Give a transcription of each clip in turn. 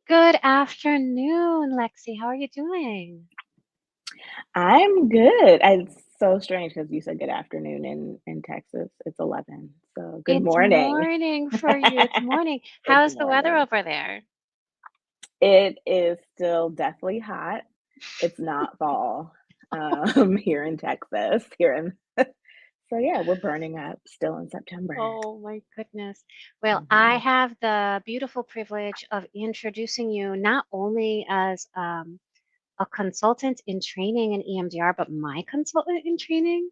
Good afternoon, Lexi. How are you doing? I'm good. It's so strange because you said good afternoon in Texas. It's 11. So good It's morning. morning for you. It's morning. It's How's the weather morning. over there? It is still deathly hot. It's not fall here in Texas. So yeah, we're burning up still in September. Oh my goodness. Well, I hmm have the beautiful privilege of introducing you not only as a consultant in training in EMDR, but my consultant in training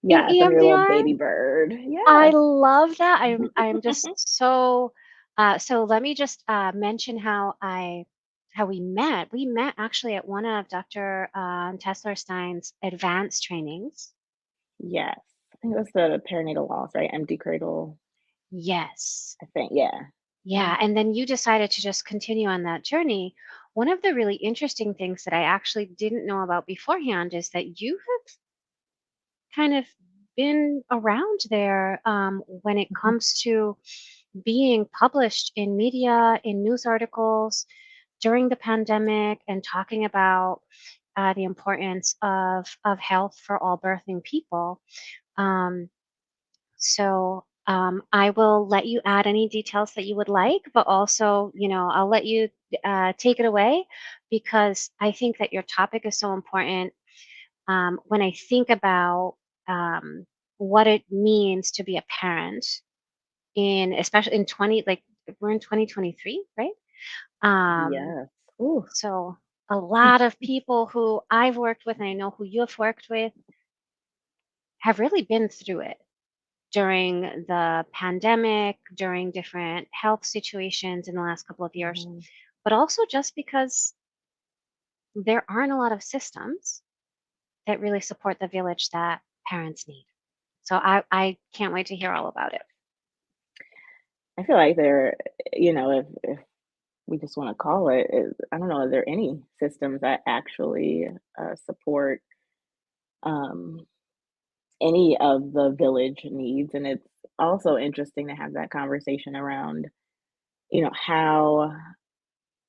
in Yes, I'm your little EMDR. baby bird. I Yes. love that. I'm just so so let me just mention how we met. We met actually at one of Dr. Stein's advanced trainings. Yes. I think that's the perinatal loss, right? Empty cradle. Yes. I think, yeah. Yeah, and then you decided to just continue on that journey. One of the really interesting things that I actually didn't know about beforehand is that you have kind of been around there when it Mhm. comes to being published in media, in news articles during the pandemic, and talking about the importance of health for all birthing people. Um, so I will let you add any details that you would like, but also, I'll let you take it away because I think that your topic is so important. When I think about um, what it means to be a parent in, especially in 20, like we're in 2023, right? Um, Yes. Ooh. so a lot of people who I've worked with and I know who you have worked with have really been through it during the pandemic, during different health situations in the last couple of years, Mhm. but also just because there aren't a lot of systems that really support the village that parents need. So I can't wait to hear all about it. I feel like if we just want to call it, I don't know, are there any systems that actually support um, any of the village needs? And it's also interesting to have that conversation around, how,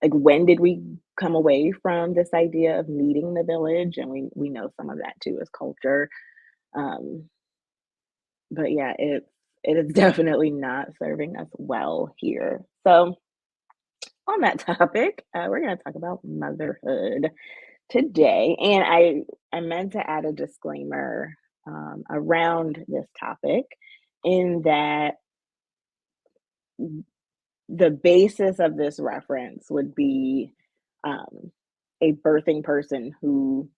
like, when did we come away from this idea of needing the village? And we know some of that too is culture. Um, but yeah, it is definitely not serving us well here. So on that topic, we're going to talk about motherhood today. And I meant to add a disclaimer around this topic in that the basis of this reference would be um, a birthing person who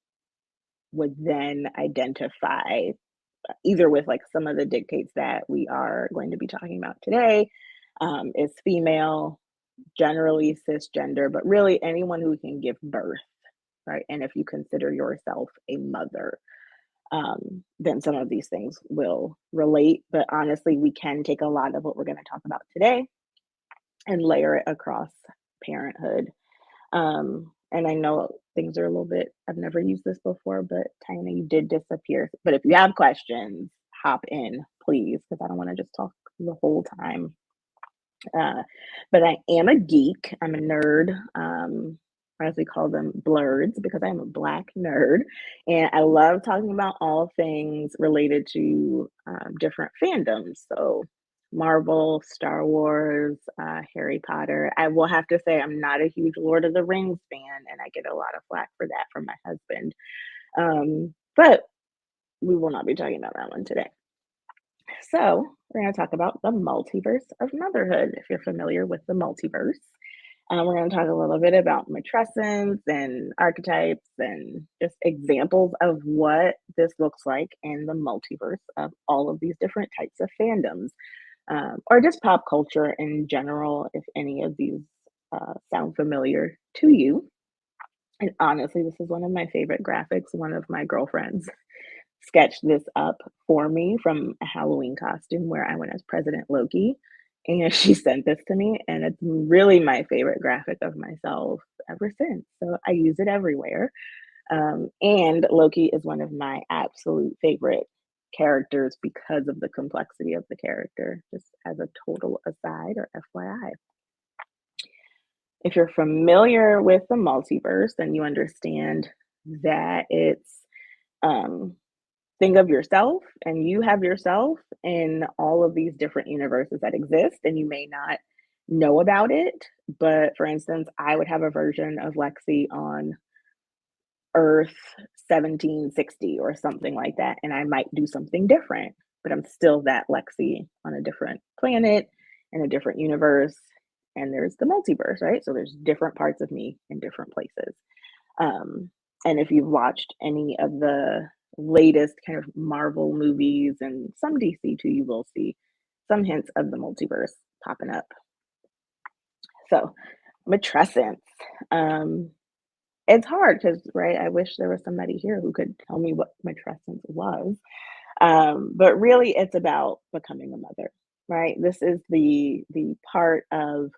would then identify either with like some of the dictates that we are going to be talking about today is female, generally cisgender, but really anyone who can give birth, right? And if you consider yourself a mother, then some of these things will relate. But honestly, we can take a lot of what we're going to talk about today and layer it across parenthood. And I know things are a little bit, I've never used this before, but Tina, you did disappear. But if you have questions, hop in, please, because I don't want to just talk the whole time. Uh, but I am a geek. I'm a nerd, or as we call them, blurds, because I'm a black nerd. And I love talking about all things related to different fandoms. So, Marvel, Star Wars, Harry Potter. I will have to say, I'm not a huge Lord of the Rings fan, and I get a lot of flack for that from my husband. But we will not be talking about that one today. So, we're going to talk about the multiverse of motherhood, if you're familiar with the multiverse. We're going to talk a little bit about matrescence and archetypes and just examples of what this looks like in the multiverse of all of these different types of fandoms, or just pop culture in general, if any of these sound familiar to you. And honestly, this is one of my favorite graphics. One of my girlfriends sketched this up for me from a Halloween costume where I went as President Loki. And she sent this to me, and it's really my favorite graphic of myself ever since. So I use it everywhere. And Loki is one of my absolute favorite characters because of the complexity of the character, just as a total aside or FYI. If you're familiar with the multiverse, then you understand that it's um, think of yourself and you have yourself in all of these different universes that exist, and you may not know about it. But for instance, I would have a version of Lexi on Earth 1760 or something like that, and I might do something different, but I'm still that Lexi on a different planet in a different universe. And there's the multiverse, right? So there's different parts of me in different places. Um, and if you've watched any of the latest kind of Marvel movies and some DC too, you will see some hints of the multiverse popping up. So, matrescence. Um, it's hard because, right, I wish there was somebody here who could tell me what matrescence was. But really, it's about becoming a mother, right? This is the part of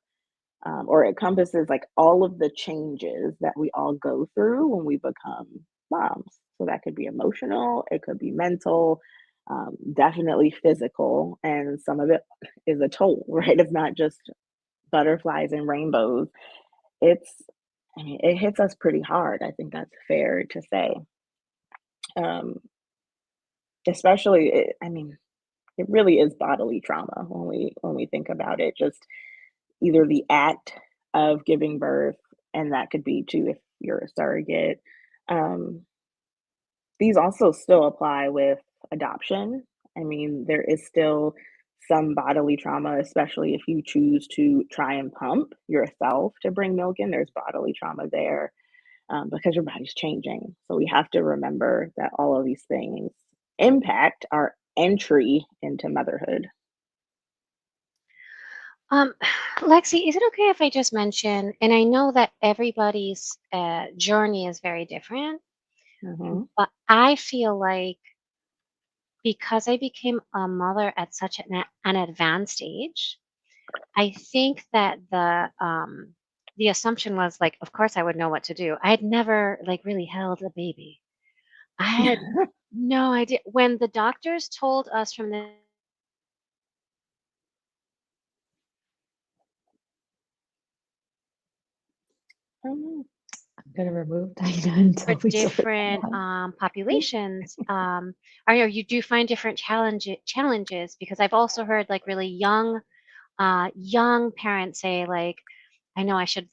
or it encompasses like all of the changes that we all go through when we become moms. So that could be emotional, it could be mental, definitely physical, and some of it is a toll, right? It's not just butterflies and rainbows. It's, I mean, it hits us pretty hard. I think that's fair to say. Um, especially, I mean, it really is bodily trauma when we think about it. Just either the act of giving birth, and that could be too if you're a surrogate. Um, these also still apply with adoption. I mean, there is still some bodily trauma, especially if you choose to try and pump yourself to bring milk in. There's bodily trauma there because your body's changing. So we have to remember that all of these things impact our entry into motherhood. Um, Lexi, is it okay if I just mention, and I know that everybody's journey is very different, Hmm. but I feel like because I became a mother at such an advanced age, I think that the assumption was like, of course I would know what to do. I had never like really held a baby. I had no idea when the doctors told us from the Oh, I'm gonna remove Dinah until for we sort that different out. populations, you do find different challenges because I've also heard like really young parents say like, I know I should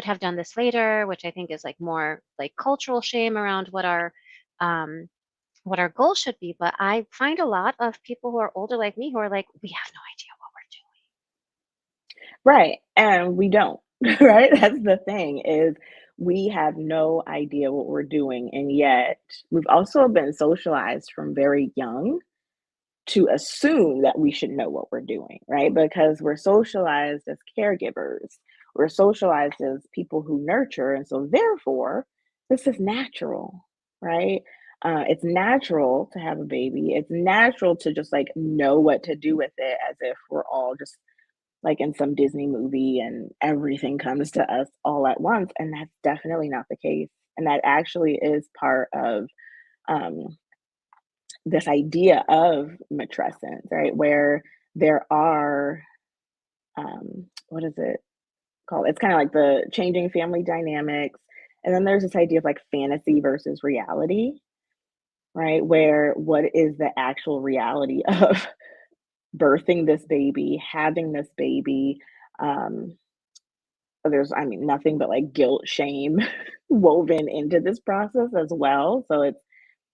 have done this later, which I think is like more like cultural shame around um, what our goal should be. But I find a lot of people who are older like me who are like, we have no idea what right, and we don't, right? That's the thing is we have no idea what we're doing, and yet we've also been socialized from very young to assume that we should know what we're doing, right? Because we're socialized as caregivers, we're socialized as people who nurture, and so therefore, this is natural, right? It's natural to have a baby. It's natural to just like know what to do with it as if we're all just like in some Disney movie and everything comes to us all at once. And that's definitely not the case. And that actually is part of um, this idea of matrescence, right? Where there are, what is it called? It's kind of like the changing family dynamics. And then there's this idea of like fantasy versus reality, right? Where what is the actual reality of birthing this baby, having this baby? Um, there's, I mean, nothing but like guilt, shame woven into this process as well. So it's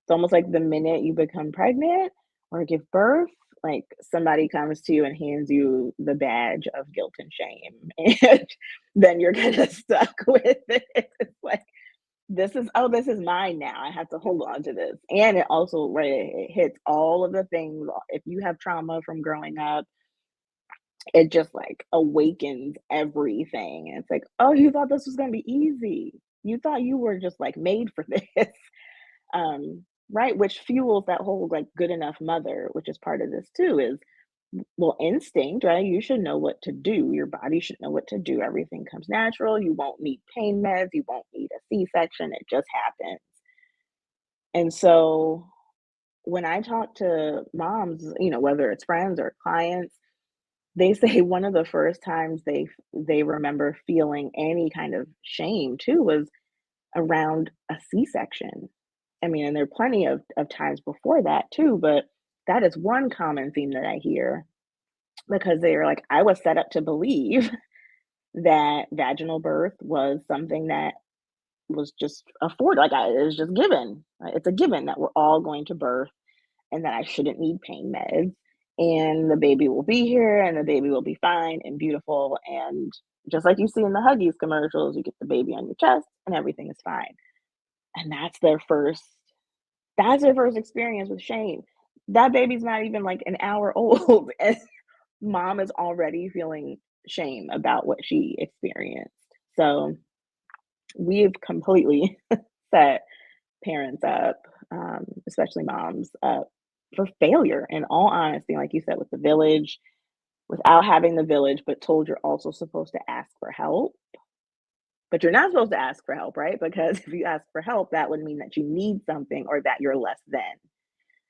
almost like the minute you become pregnant or give birth, like somebody comes to you and hands you the badge of guilt and shame. And then you're kind of stuck with it. It's like, this is, oh, this is mine now. I have to hold on to this. And it also, right, it hits all of the things. If you have trauma from growing up, it just like awakens everything. And it's like, oh, you thought this was going to be easy. You thought you were just like made for this. Right, which fuels that whole like good enough mother, which is part of this too, is well, instinct, right? You should know what to do. Your body should know what to do. Everything comes natural. You won't need pain meds. You won't need a C-section. It just happens. And so when I talk to moms, whether it's friends or clients, they say one of the first times they remember feeling any kind of shame too was around a C-section. I mean, and there are plenty of times before that too, but that is one common theme that I hear because they are like, I was set up to believe that vaginal birth was something that was just afforded, like it was just given. It's a given that we're all going to birth and that I shouldn't need pain meds. And the baby will be here and the baby will be fine and beautiful. And just like you see in the Huggies commercials, you get the baby on your chest and everything is fine. And that's their first experience with shame. That baby's not even like an hour old and mom is already feeling shame about what she experienced. So we've completely set parents up, especially moms, up for failure, in all honesty, like you said, with the village, without having the village, but told you're also supposed to ask for help. But you're not supposed to ask for help, right? Because if you ask for help, that would mean that you need something or that you're less than.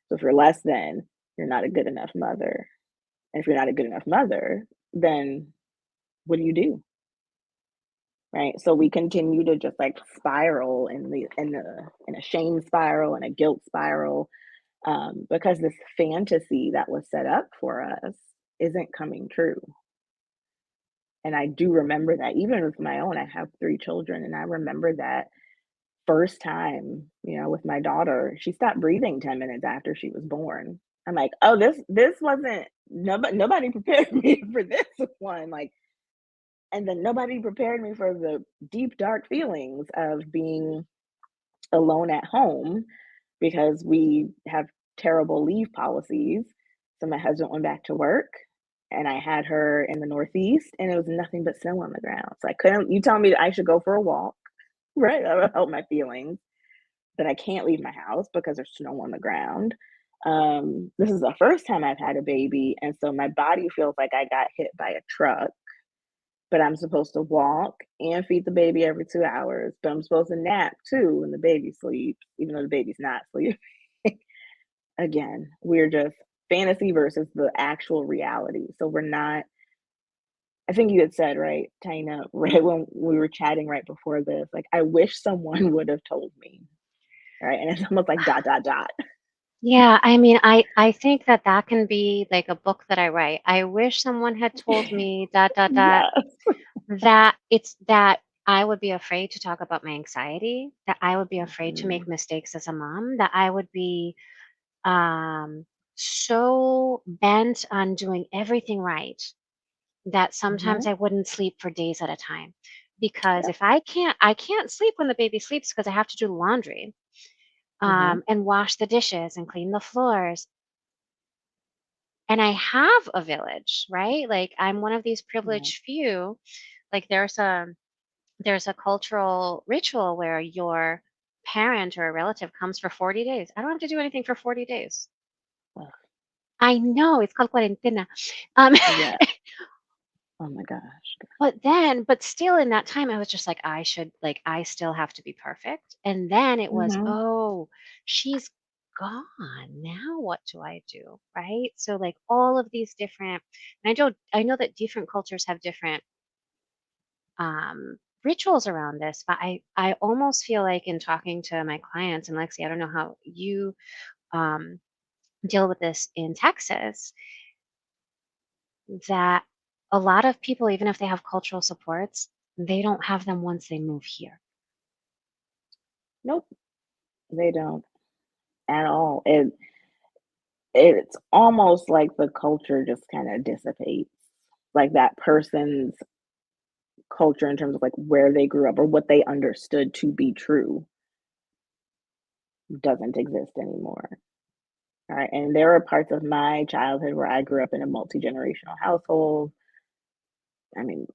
So if you're less than, you're not a good enough mother. And if you're not a good enough mother, then what do you do? Right? So we continue to just like spiral in a shame spiral and a guilt spiral, because this fantasy that was set up for us isn't coming true. And I do remember that even with my own, I have 3 children, and I remember that first time, with my daughter, she stopped breathing 10 minutes after she was born. I'm like, oh, this wasn't nobody prepared me for this one. Like, and then nobody prepared me for the deep, dark feelings of being alone at home because we have terrible leave policies. So my husband went back to work and I had her in the Northeast and it was nothing but snow on the ground. So I couldn't, you tell me that I should go for a walk, right? That would help my feelings, that I can't leave my house because there's snow on the ground. This is the first time I've had a baby. And so my body feels like I got hit by a truck, but I'm supposed to walk and feed the baby every 2 hours, but I'm supposed to nap too when the baby sleeps, even though the baby's not sleeping. Again, we're just fantasy versus the actual reality. So we're not, I think you had said, right, Tina, right when we were chatting right before this, like, I wish someone would have told me, right? And it's almost like dot, dot, dot. Yeah, I mean, I think that that can be like a book that I write. I wish someone had told me dot dot dot Yes. that I would be afraid to talk about my anxiety, that I would be afraid to make Mhm. mistakes as a mom, that I would be um, so bent on doing everything right that sometimes Mhm. I wouldn't sleep for days at a time. Because Yep. if I can't sleep when the baby sleeps because I have to do laundry, Mhm. and wash the dishes and clean the floors. And I have a village, right? Like I'm one of these Yeah. privileged few. Like there's a cultural ritual where your parent or a relative comes for 40 days. I don't have to do anything for 40 days. Ugh. I know it's called cuarentena. Um, Yeah. Oh my gosh. but still in that time, I was just like, I still have to be perfect. And then it was, Mhm. oh, she's gone. Now what do I do? Right. So like all of these different, and I know that different cultures have different rituals around this, but I almost feel like in talking to my clients, and Lexi, I don't know how you um, deal with this in Texas, that a lot of people, even if they have cultural supports, they don't have them once they move here. Nope, they don't at all. It's almost like the culture just kind of dissipates. Like that person's culture in terms of like where they grew up or what they understood to be true doesn't exist anymore. All right. And there are parts of my childhood where I grew up in a multi-generational household. I mean,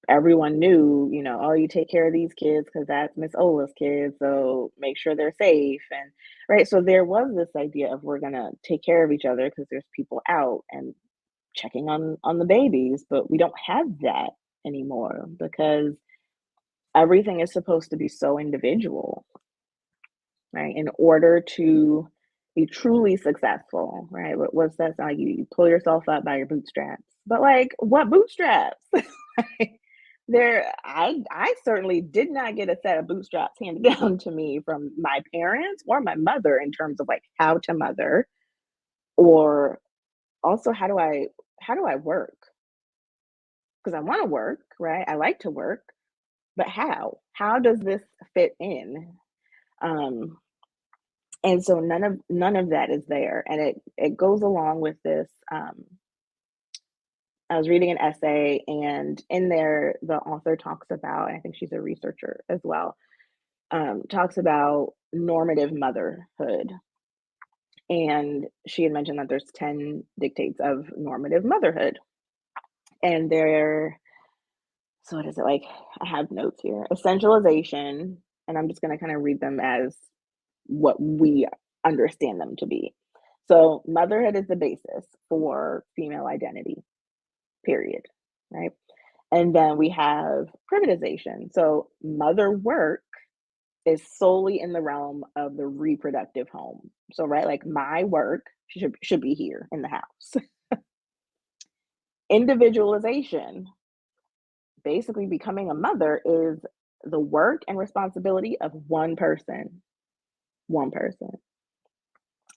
everyone knew, oh, you take care of these kids because that's Miss Ola's kids, so make sure they're safe. And right, so there was this idea of we're gonna take care of each other because there's people out and checking on the babies, but we don't have that anymore because everything is supposed to be so individual, right? In order to be truly successful, right? What's that song? You pull yourself up by your bootstraps. But like, what bootstraps? I certainly did not get a set of bootstraps handed down to me from my parents or my mother in terms of like how to mother, or also how do I work? Because I want to work, right? I like to work, but how does this fit in? um and so none of that is there, and it goes along with this. I was reading an essay, and in there the author talks about, I think she's a researcher as well, talks about normative motherhood. And she had mentioned that there's 10 dictates of normative motherhood. And they're, so what is it like? I have notes here. Essentialization, and I'm just going to kind of read them as what we understand them to be. So, motherhood is the basis for female identity, period. Right. And then we have privatization. So, mother work is solely in the realm of the reproductive home. So, right, like my work should be here in the house. Individualization, basically becoming a mother is the work and responsibility of one person. One person.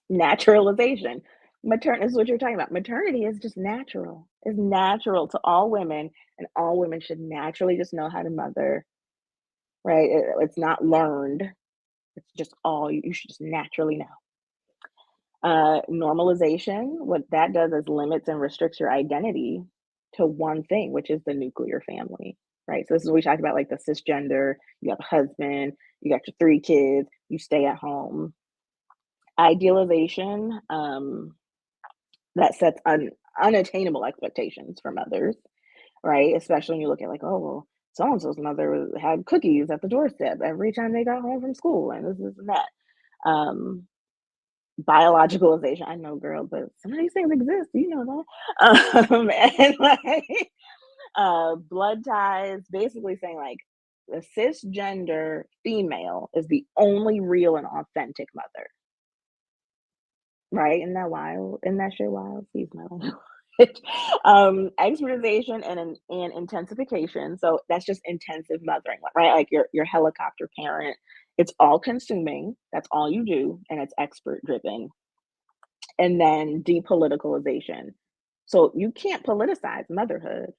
Naturalization. Maternity is what you're talking about. Maternity is just natural. It's natural to all women, and all women should naturally just know how to mother, right? It's not learned. It's just all you should just naturally know. Normalization, what that does is limits and restricts your identity to one thing, which is the nuclear family, right? So this is what we talked about, like the cisgender, you have a husband, you got your 3 kids, you stay at home. Idealization, that sets unattainable expectations for mothers, right? Especially when you look at like, oh, well, so and so's mother had cookies at the doorstep every time they got home from school, and this and that. Um, Biologicalization, I know, girl, but some of these things exist, you know that. And like, blood ties, basically saying like the cisgender female is the only real and authentic mother, right? Isn't that wild? Isn't that shit wild? Excuse my language. Expertization and intensification. So that's just intensive mothering, right? Like your helicopter parent. It's all consuming. That's all you do, and it's expert driven. And then depoliticalization. So you can't politicize motherhood.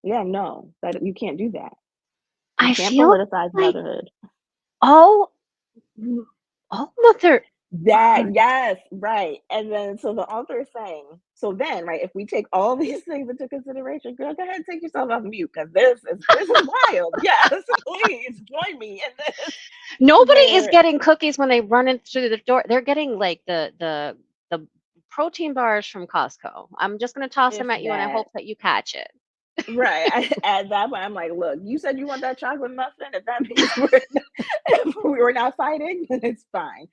Yeah, no, that you can't do that. You I can't feel politicize like motherhood. all m- all mother. That, yes, right. And then so the author is saying, so then, right, if we take all these things into consideration, girl, go ahead and take yourself off mute because this is wild. Yes, please join me in this. Nobody is Where getting cookies when they run in through the door. They're getting like the protein bars from Costco. I'm just gonna toss if them at you, and I that, hope that you catch it. right, at that point, I'm like, look, you said you want that chocolate muffin. If that means if we were not fighting, then it's fine.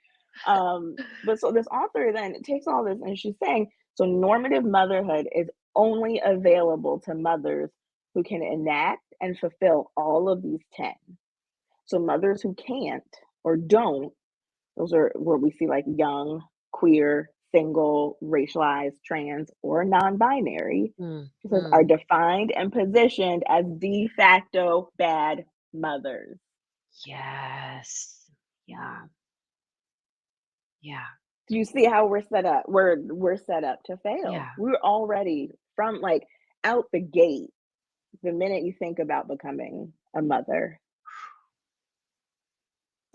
But so this author then takes all this and she's saying, so normative motherhood is only available to mothers who can enact and fulfill all of these 10. So mothers who can't or don't, those are where we see like young, queer, single, racialized, trans, or non-binary. Mm, She says are mm. defined and positioned as de facto bad mothers. Yes. Yeah. Yeah. Do you see how we're set up? We're set up to fail. Yeah. We're already from like out the gate. The minute you think about becoming a mother,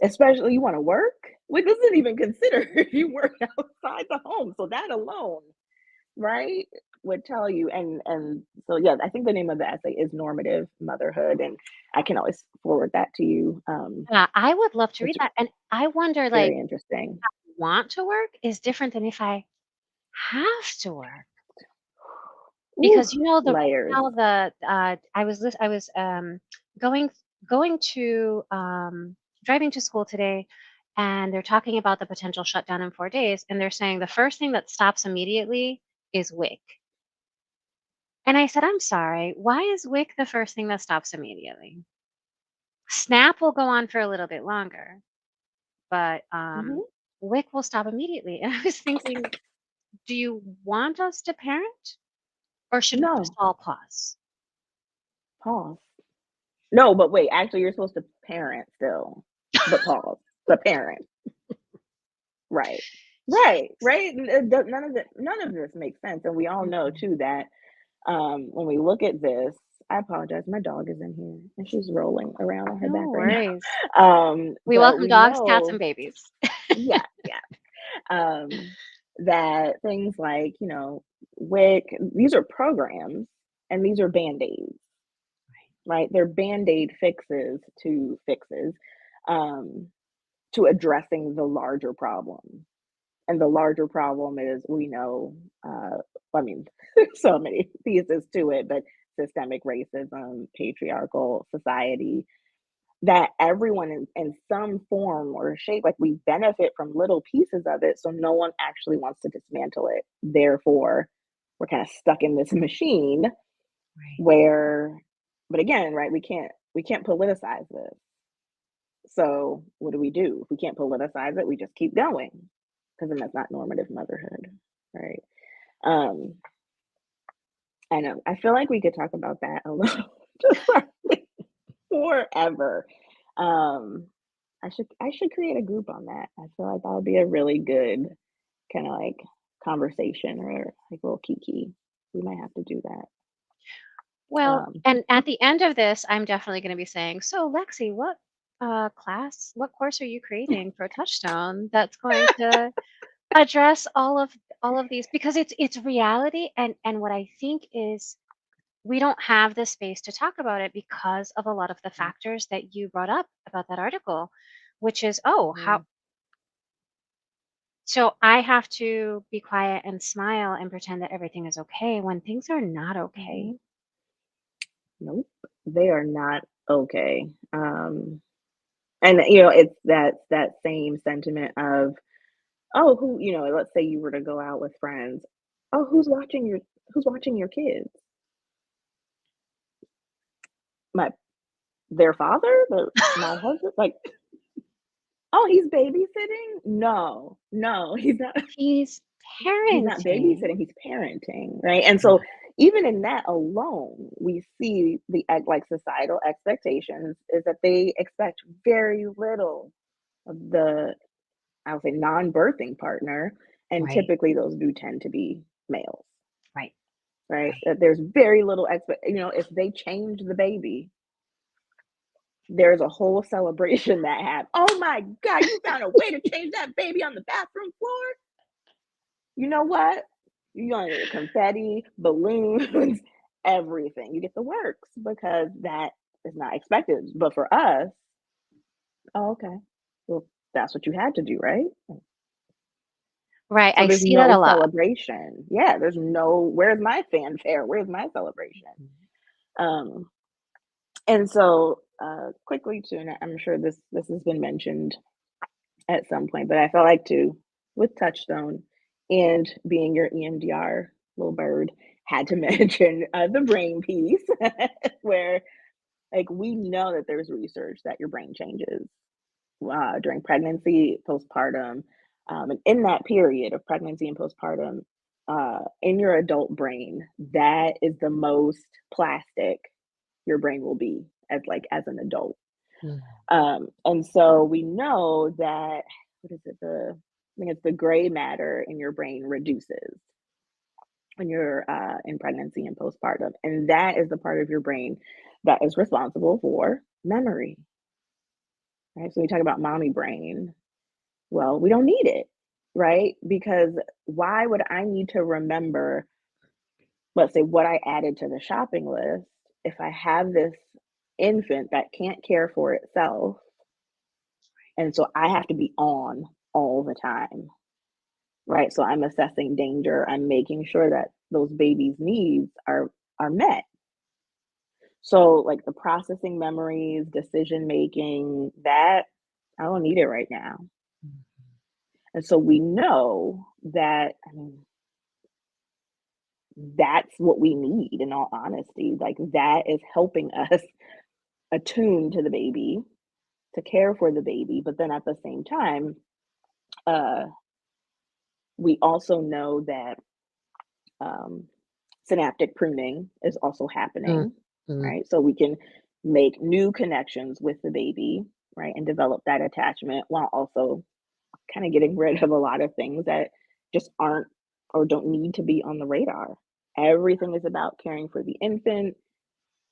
especially you want to work, which doesn't even consider if you work outside the home. So that alone, right, would tell you. And so yeah, I think the name of the essay is Normative Motherhood, and I can always forward that to you. Yeah, I would love to read It's that. And I wonder, like, very interesting. want to work is different than if I have to work. Ooh, Because you know the right layers. now the I was going going to driving to school today, and they're talking about the potential shutdown in 4 days, and they're saying the first thing that stops immediately is WIC. And I said, I'm sorry, why is WIC the first thing that stops immediately? SNAP will go on for a little bit longer, but Mhm. WIC will stop immediately. And I was thinking, do you want us to parent or should we just No, all pause? pause. No, but wait, actually, you're supposed to parent still, but pause. But parent. Right. Right. Yikes. Right. None of this makes sense. And we all know Mm-mm. too that when we look at this, I apologize, my dog is in here and she's rolling around on her No back right now. worries. We But welcome we dogs, cats, and know, babies. yeah, yeah, that things like, you know, WIC, these are programs and these are band-aids, right? They're band-aid fixes um, to addressing the larger problem. And the larger problem is we know, I mean, there's so many pieces to it, but systemic racism, patriarchal society, that everyone in some form or shape, like we benefit from little pieces of it. So no one actually wants to dismantle it. Therefore, we're kind of stuck in this machine Right. where, but again, right, we can't politicize this. So what do? If we can't politicize it, we just keep going because then that's not normative motherhood, right? Um, I know. I feel like we could talk about that a little just like forever. Um, I should create a group on that. I feel like that would be a really good kind of like conversation or like little kiki. We might have to do that. Well, Um, and at the end of this, I'm definitely going to be saying, so Lexi, what course are you creating for Touchstone that's going to address all of these? Because it's reality, and what I think is we don't have the space to talk about it because of a lot of the factors that you brought up about that article, which is, oh, yeah. how so I have to be quiet and smile and pretend that everything is okay when things are not Mhm. okay. Nope, they are not okay. And you know, it's that same sentiment of, oh, who, you know, let's say you were to go out with friends. Oh, who's watching your kids? My their father, my husband, like, oh, he's babysitting? No, no, he's not. He's He's not parenting. babysitting, he's parenting, right? And so even in that alone, we see like societal expectations is that they expect very little of the, I would say, non-birthing partner, and Right, typically those do tend to be males, right, right? right. That there's very little you know, if they change the baby, there's a whole celebration that happens. Oh my God, you found a way to change that baby on the bathroom floor. You know what? You're gonna get confetti, balloons, everything. You get the works because that is not expected. But for us, oh, okay. Well, that's what you had to do, right? Right, So I there's see that a no lot. celebration. Yeah, there's no, where's my fanfare? Where's my celebration? Um, and so quickly too, and I'm sure this has been mentioned at some point, but I felt like too, with Touchstone and being your EMDR little bird, had to mention the brain piece, where like we know that there's research that your brain changes during pregnancy, postpartum, and in that period of pregnancy and postpartum, in your adult brain, that is the most plastic your brain will be as an adult. Mm. And so we know that, what is it? I think it's the gray matter in your brain reduces when you're in pregnancy and postpartum, and that is the part of your brain that is responsible for memory. Right. So we talk about mommy brain. Well, we don't need it, right? Because why would I need to remember, let's say, what I added to the shopping list if I have this infant that can't care for itself? And so I have to be on all the time, right? So I'm assessing danger. I'm making sure that those babies' needs are met. So like the processing memories, decision making, that I don't need it right now. And so we know that, I mean, that's what we need in all honesty. Like that is helping us attune to the baby, to care for the baby, but then at the same time, uh, we also know that um, synaptic pruning is also Mm, happening, mm. right? So we can make new connections with the baby, right? And develop that attachment while also kind of getting rid of a lot of things that just aren't or don't need to be on the radar. Everything is about caring for the infant,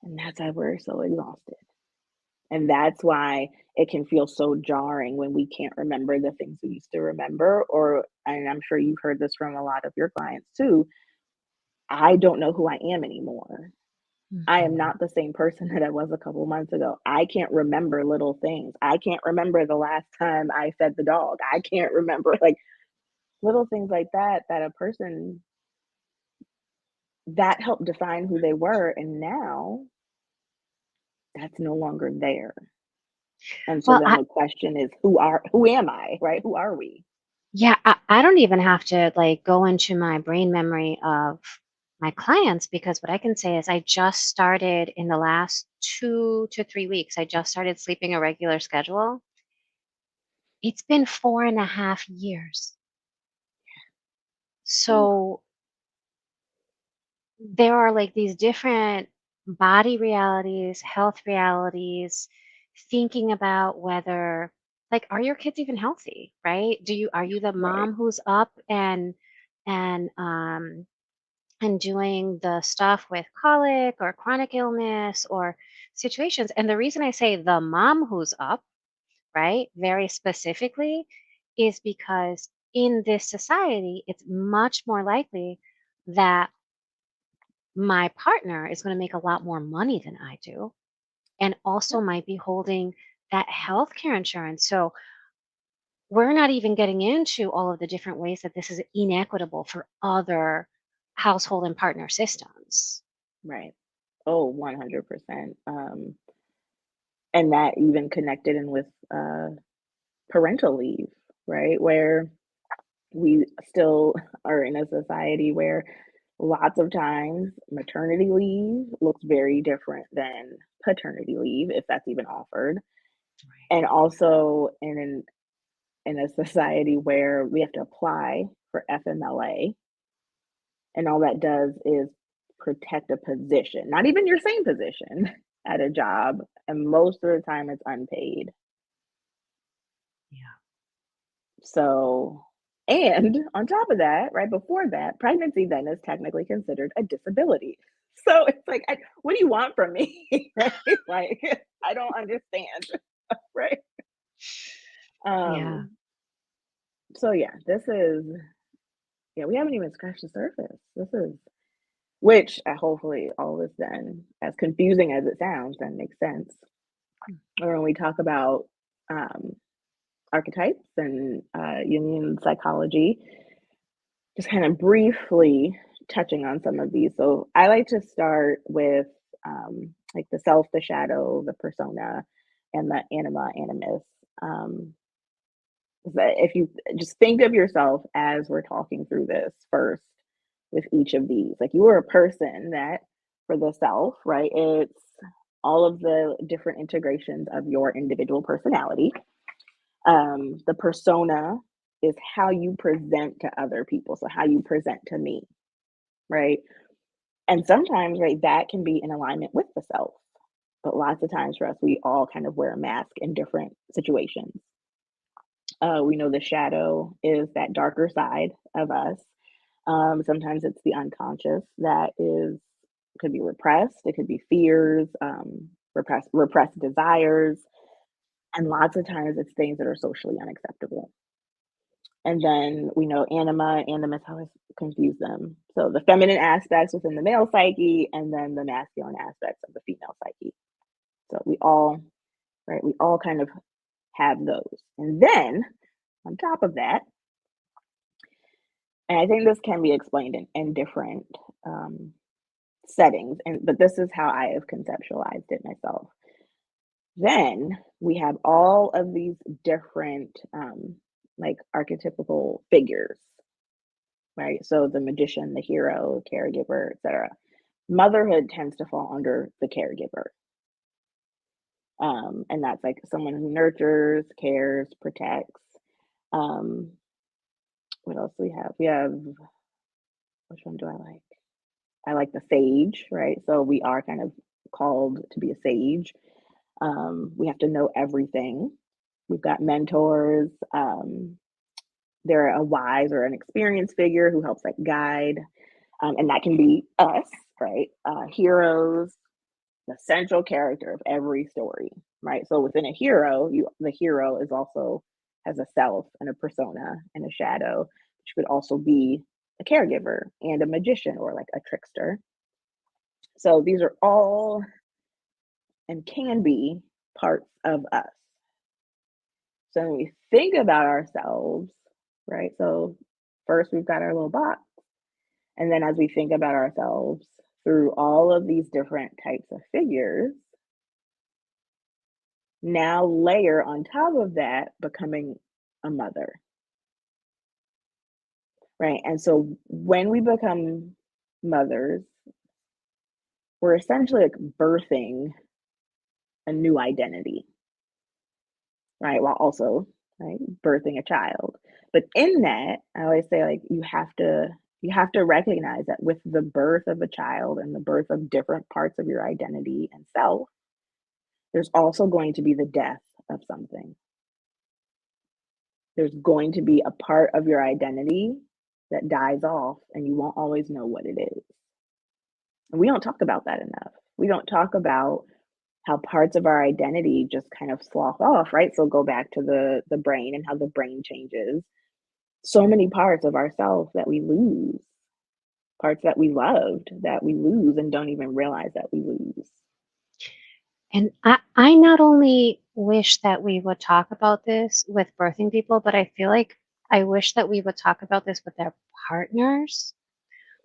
and that's why we're so exhausted. And that's why it can feel so jarring when we can't remember the things we used to remember. Or, and I'm sure you've heard this from a lot of your clients too, I don't know who I am anymore. I am Mhm. not the same person that I was a couple months ago. I can't remember little things. I can't remember the last time I fed the dog. I can't remember like little things like that, that a person that helped define who they were. And now that's no longer there. And so Well, then the question is, who am I, right? Who are we? yeah, I don't even have to like go into my brain memory of my clients because what I can say is I just started in the last 2 to 3 weeks. I just started sleeping a regular schedule. It's been 4.5 years. Ooh, So there are like these different body realities, health realities, thinking about whether like are your kids even healthy, right? Are you the right, mom who's up and and doing the stuff with colic or chronic illness or situations. And the reason I say the mom who's up, right, very specifically, is because in this society, it's much more likely that my partner is going to make a lot more money than I do and also might be holding that healthcare insurance. So we're not even getting into all of the different ways that this is inequitable for other household and partner systems. right. Oh, 100%. And that even connected in with parental leave, right? Where we still are in a society where lots of times maternity leave looks very different than paternity leave, if that's even offered. Right. And also in a society where we have to apply for FMLA, and all that does is protect a position, not even your same position at a job, and most of the time it's unpaid. Yeah. So, and on top of that, right before that, pregnancy then is technically considered a disability. So it's like, what do you want from me? Right? Like, I don't understand. Right? Yeah. Um, so yeah, yeah, we haven't even scratched the surface. Which hopefully all this then, as confusing as it sounds, then makes sense. Mm. Or when we talk about um, archetypes and Jungian psychology, just kind of briefly touching on some of these. So I like to start with like the self, the shadow, the persona, and the anima, animus. Um, if you just think of yourself as we're talking through this first with each of these, like you are a person that for the self, right? It's all of the different integrations of your individual personality. The persona is how you present to other people. So how you present to me, right? And sometimes, right, that can be in alignment with the self. But lots of times for us, we all kind of wear a mask in different situations. We know the shadow is that darker side of us. Sometimes it's the unconscious that is could be repressed. It could be fears, repressed desires, and lots of times it's things that are socially unacceptable. And then we know anima, animus, I always confuse them. So the feminine aspects within the male psyche, and then the masculine aspects of the female psyche. So we all, right, we all kind of have those. And then on top of that, and I think this can be explained in different um, settings, but this is how I have conceptualized it myself. Then we have all of these different like archetypical figures, right? So the magician, the hero, caregiver, etc. Motherhood tends to fall under the caregiver. And that's like someone who nurtures, cares, protects. Um, what else do we have? We have, which one do I like? I like the sage, right? So we are kind of called to be a sage. We have to know everything. We've got mentors. They're a wise or an experienced figure who helps like guide, and that can be us, right? Heroes, the central character of every story, right? So within a hero, the hero is also has a self and a persona and a shadow, which could also be a caregiver and a magician or like a trickster. So these are all and can be parts of us. So when we think about ourselves, right? So first we've got our little box. And then as we think about ourselves through all of these different types of figures, now layer on top of that becoming a mother, right? And so when we become mothers, we're essentially like birthing a new identity, right? While also, right, birthing a child. But in that, I always say like you have to recognize that with the birth of a child and the birth of different parts of your identity and self, there's also going to be the death of something. There's going to be a part of your identity that dies off and you won't always know what it is. And we don't talk about that enough. We don't talk about how parts of our identity just kind of slough off, right? So go back to the brain and how the brain changes. So many parts of ourselves that we lose, parts that we loved that we lose and don't even realize that we lose. And I not only wish that we would talk about this with birthing people, but I feel like I wish that we would talk about this with their partners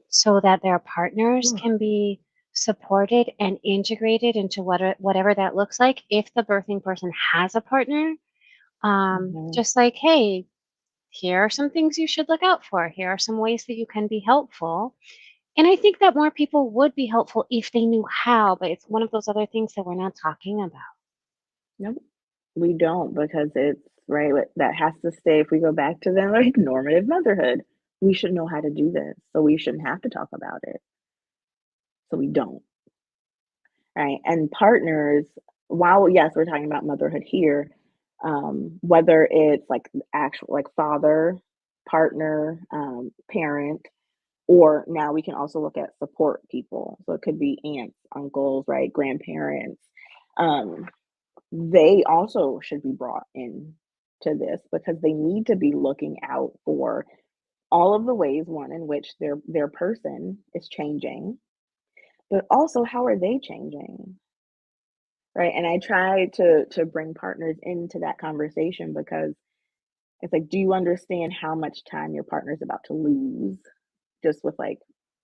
so that their partners Ugh. can be supported and integrated into whatever that looks like if the birthing person has a partner. Mhm. Just like, hey, here are some things you should look out for. Here are some ways that you can be helpful. And I think that more people would be helpful if they knew how, but it's one of those other things that we're not talking about. Nope, we don't because it's right. That has to stay. If we go back to the like normative motherhood, we should know how to do this, so we shouldn't have to talk about it. So we don't. Right? And partners, while yes, we're talking about motherhood here, whether it's like actual like father, partner, parent, or now we can also look at support people. So it could be aunts, uncles, right, grandparents. Um, they also should be brought in to this because they need to be looking out for all of the ways one in which their person is changing, but also how are they changing? Right, and I try to bring partners into that conversation because it's like, do you understand how much time your partner's about to lose just with, like,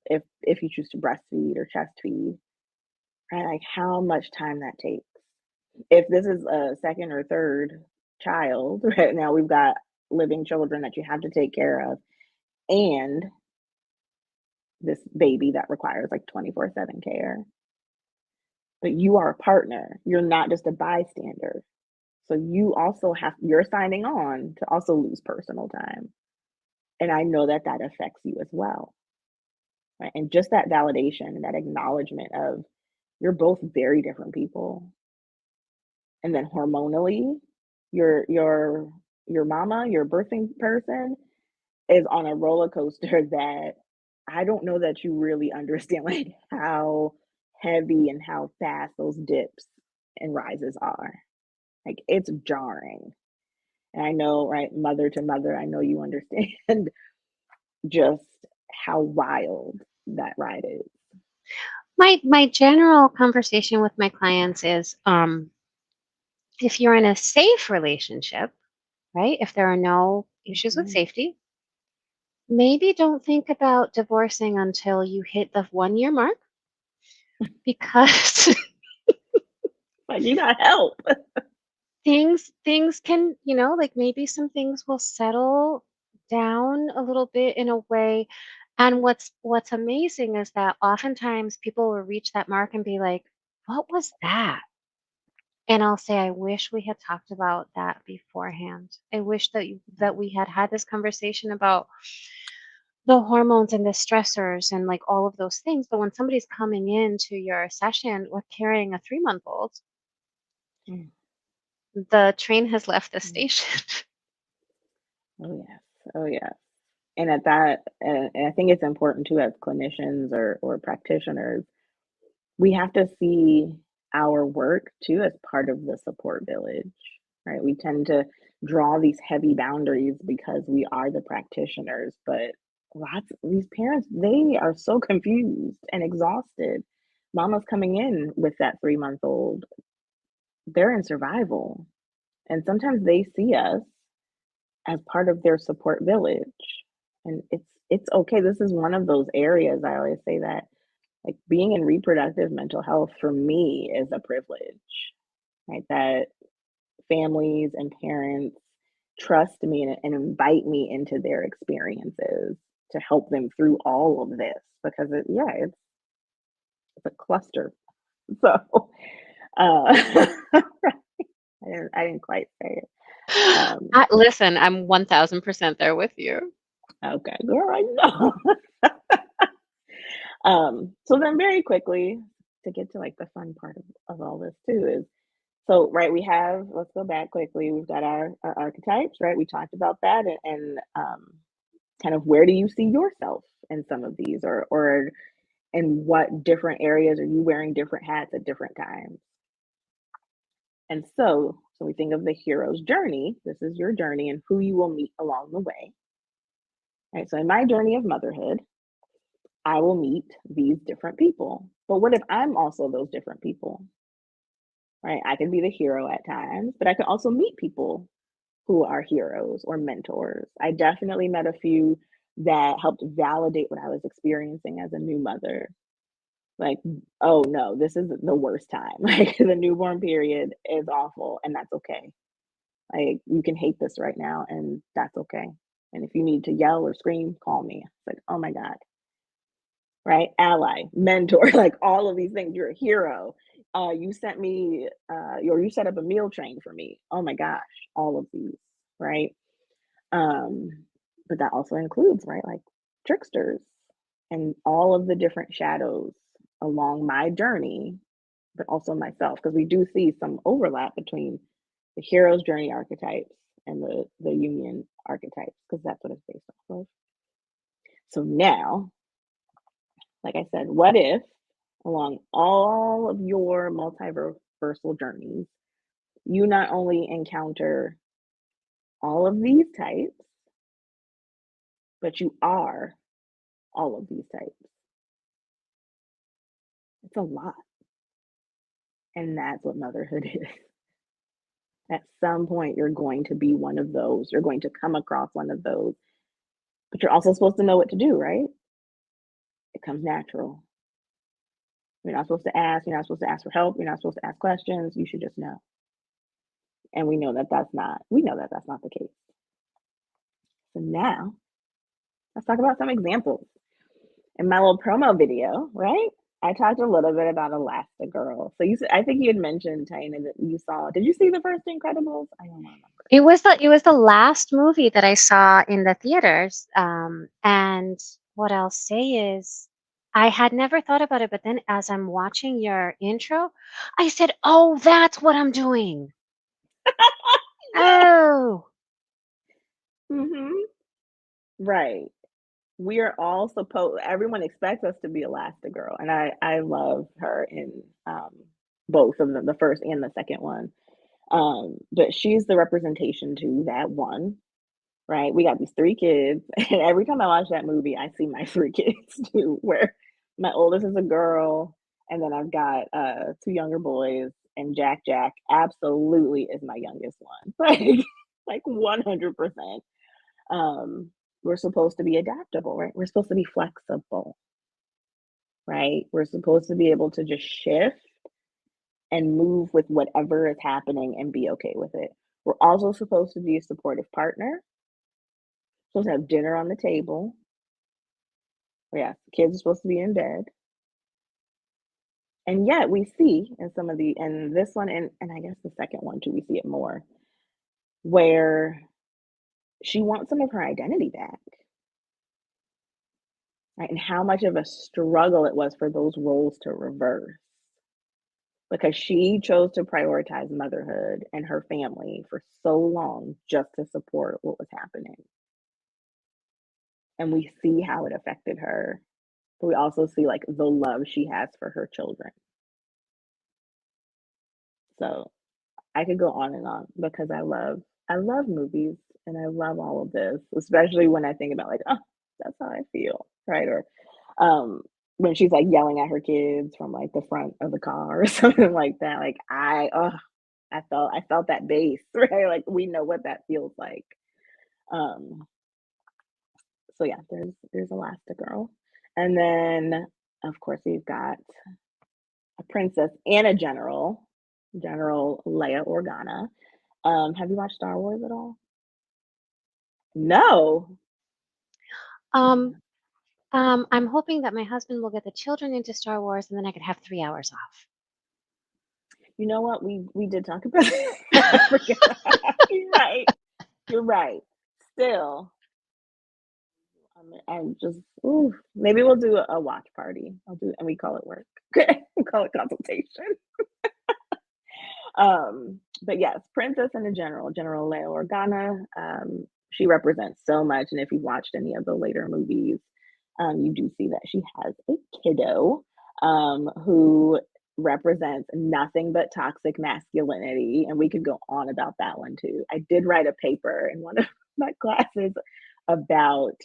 if you choose to breastfeed or chest feed, right? Like, how much time that takes. If this is a 2nd or 3rd child, right now we've got living children that you have to take care of, and this baby that requires, like, 24/7 care, but you are a partner, you're not just a bystander. So you're signing on to also lose personal time. And I know that that affects you as well. Right. And just that validation and that acknowledgement of you're both very different people. And then hormonally, your your mama, your birthing person is on a roller coaster that I don't know that you really understand like how heavy and how fast those dips and rises are. Like it's jarring. And I know, right, mother to mother, I know you understand just how wild that ride is. My general conversation with my clients is if you're in a safe relationship, right? If there are no issues with Mhm. safety, maybe don't think about divorcing until you hit the 1 year mark because Like, you got help. things can, like maybe some things will settle down a little bit in a way. And what's amazing is that oftentimes people will reach that mark and be like, what was that? And I'll say, I wish we had talked about that beforehand. I wish that we had had this conversation about the hormones and the stressors and like all of those things. But when somebody's coming into your session with carrying a 3-month-old, Mm, the train has left the mm. station. Oh yes. Oh yes. And at that, and I think it's important too, as clinicians or practitioners, we have to see our work too as part of the support village, right? We tend to draw these heavy boundaries because we are the practitioners, but lots these parents, they are so confused and exhausted. Mama's coming in with that 3-month-old, they're in survival. And sometimes they see us as part of their support village. And it's okay. This is one of those areas I always say that like being in reproductive mental health for me is a privilege, right? That families and parents trust me and invite me into their experiences to help them through all of this because it's a cluster. So I didn't quite say it. Listen, I'm 1000% there with you. Okay, girl, I know. So then very quickly to get to like the fun part of all this too is so right we have let's go back quickly we've got our archetypes right we talked about that and kind of where do you see yourself in some of these or in what different areas are you wearing different hats at different times and so we think of the hero's journey this is your journey and who you will meet along the way right so in my journey of motherhood I will meet these different people. But what if I'm also those different people, right? I can be the hero at times, but I can also meet people who are heroes or mentors. I definitely met a few that helped validate what I was experiencing as a new mother. Like, oh no, this is the worst time. Like, the newborn period is awful, and that's okay. Like, you can hate this right now, and that's okay. And if you need to yell or scream, call me. It's like, oh my God, right? Ally, mentor, like all of these things. You're a hero. You sent me, or you set up a meal train for me. Oh my gosh, all of these, right? Um, but that also includes, right, like tricksters and all of the different shadows along my journey, but also myself, because we do see some overlap between the hero's journey archetypes and the union archetypes, because that's what it's based off of. So now like I said, what if along all of your multiversal journeys, you not only encounter all of these types, but you are all of these types? It's a lot. And that's what motherhood is. At some point, you're going to be one of those. You're going to come across one of those, but you're also supposed to know what to do, right? It comes natural. You're not supposed to ask. You're not supposed to ask for help. You're not supposed to ask questions. You should just know. And we know that that's not the case. So now let's talk about some examples. In my little promo video, right? I talked a little bit about Elastigirl. So I think you had mentioned, Taina, that you saw. Did you see the first Incredibles? I don't remember. It was the last movie that I saw in the theaters. And what I'll say is, I had never thought about it, but then as I'm watching your intro, I said, "Oh, that's what I'm doing." Yeah. Oh, Right. We are all supposed. Everyone expects us to be Elastigirl, and I love her in both of them, the first and the second one. But she's the representation to that one, right? We got these three kids, and every time I watch that movie, I see my three kids too, where my oldest is a girl, and then I've got two younger boys, and Jack absolutely is my youngest one, like 100%. Um, we're supposed to be adaptable, right? We're supposed to be flexible, right? We're supposed to be able to just shift and move with whatever is happening and be okay with it. We're also supposed to be a supportive partner, supposed to have dinner on the table. Yeah, kids are supposed to be in bed. And yet we see in some of the, and this one, and I guess the second one too, we see it more, where she wants some of her identity back, right? And how much of a struggle it was for those roles to reverse because she chose to prioritize motherhood and her family for so long just to support what was happening. And we see how it affected her. But we also see like the love she has for her children. So I could go on and on because I love movies and I love all of this, especially when I think about like, oh, that's how I feel, right? Or um when she's like yelling at her kids from like the front of the car or something like that. Like I felt that bass, right? Like we know what that feels like. Um so yeah, there's Elastigirl. And then of course we've got a princess and a general, General Leia Organa. Have you watched Star Wars at all? No. Um, I'm hoping that my husband will get the children into Star Wars, and then I could have 3 hours off. You know what? We did talk about it. I forgot. You're right. You're right. Still, I'm just ooh, maybe we'll do a watch party. I'll do and we call it work. We call it consultation. But yes, Princess and the General, General Leia Organa. She represents so much, and if you've watched any of the later movies, you do see that she has a kiddo who represents nothing but toxic masculinity, and we could go on about that one too. I did write a paper in one of my classes about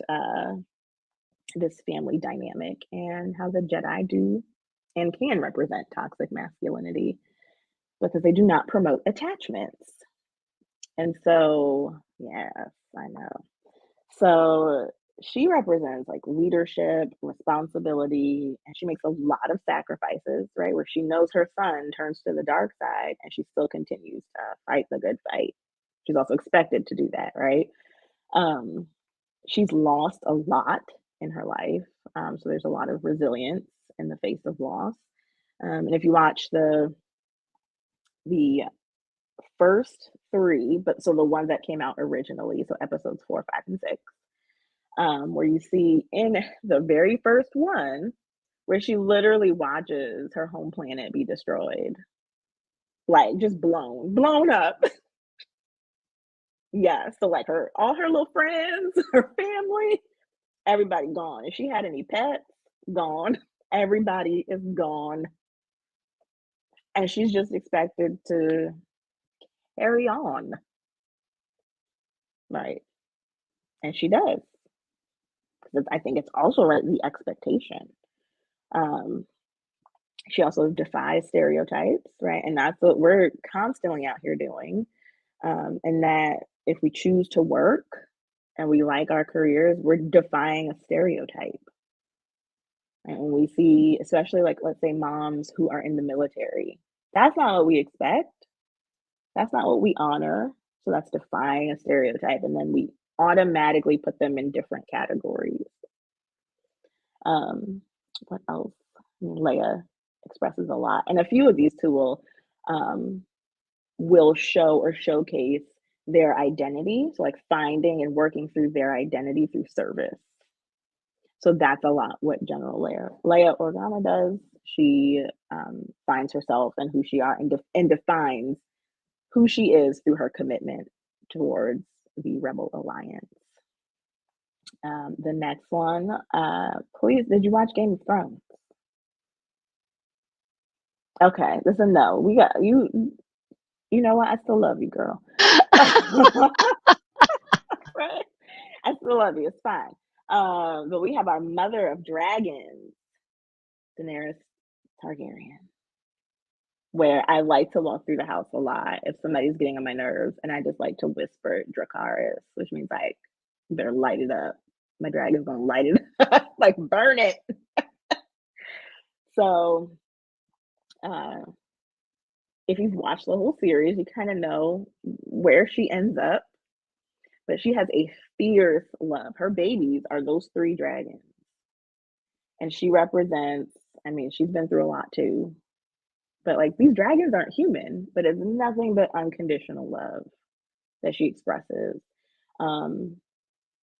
this family dynamic and how the Jedi do and can represent toxic masculinity because they do not promote attachments. And so, yes, I know. So she represents like leadership, responsibility, and she makes a lot of sacrifices, right? Where she knows her son turns to the dark side and she still continues to fight the good fight. She's also expected to do that, right? Um, she's lost a lot in her life. So there's a lot of resilience in the face of loss. And if you watch the first three, but so the ones that came out originally, so episodes 4, 5, and 6, where you see in the very first one where she literally watches her home planet be destroyed, like just blown up. Yeah, so like her all her little friends, her family, everybody gone. If she had any pets, gone. Everybody is gone. And she's just expected to carry on, right? And she does. Because I think it's also right the expectation. Um, she also defies stereotypes, right? And that's what we're constantly out here doing. And that if we choose to work and we like our careers, we're defying a stereotype. And when we see, especially like, let's say, moms who are in the military, that's not what we expect. That's not what we honor. So that's defying a stereotype. And then we automatically put them in different categories. Um, what else? Leia expresses a lot. And a few of these two will show or showcase their identity. So like finding and working through their identity through service. So that's a lot what General Leia Organa does. She finds herself and who she are and defines who she is through her commitment towards the Rebel Alliance. The next one, please, did you watch Game of Thrones? Okay, this is a no. We got you. You know what? I still love you, girl. Right? I still love you. It's fine. But we have our mother of dragons, Daenerys Targaryen, where I like to walk through the house a lot if somebody's getting on my nerves, and I just like to whisper Dracarys, which means like, you better light it up. My dragon's gonna light it up, like burn it. So, uh, if you've watched the whole series, you kind of know where she ends up, but she has a fierce love. Her babies are those three dragons. And she represents, I mean, she's been through a lot too. But like these dragons aren't human, but it's nothing but unconditional love that she expresses. Um,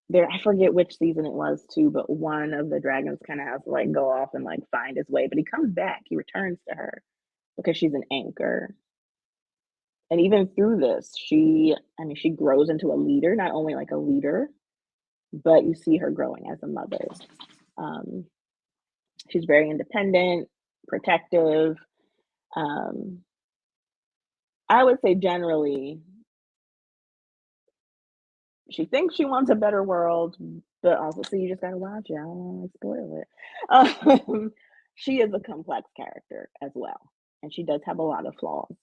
there, I forget which season it was too, but one of the dragons kind of has to like go off and like find his way, but he comes back, he returns to her because she's an anchor. And even through this, I mean, she grows into a leader, not only like a leader, but you see her growing as a mother. Um, she's very independent, protective. Um, I would say generally, she thinks she wants a better world, but also, so you just gotta watch it. I don't want to spoil it. She is a complex character as well, and she does have a lot of flaws.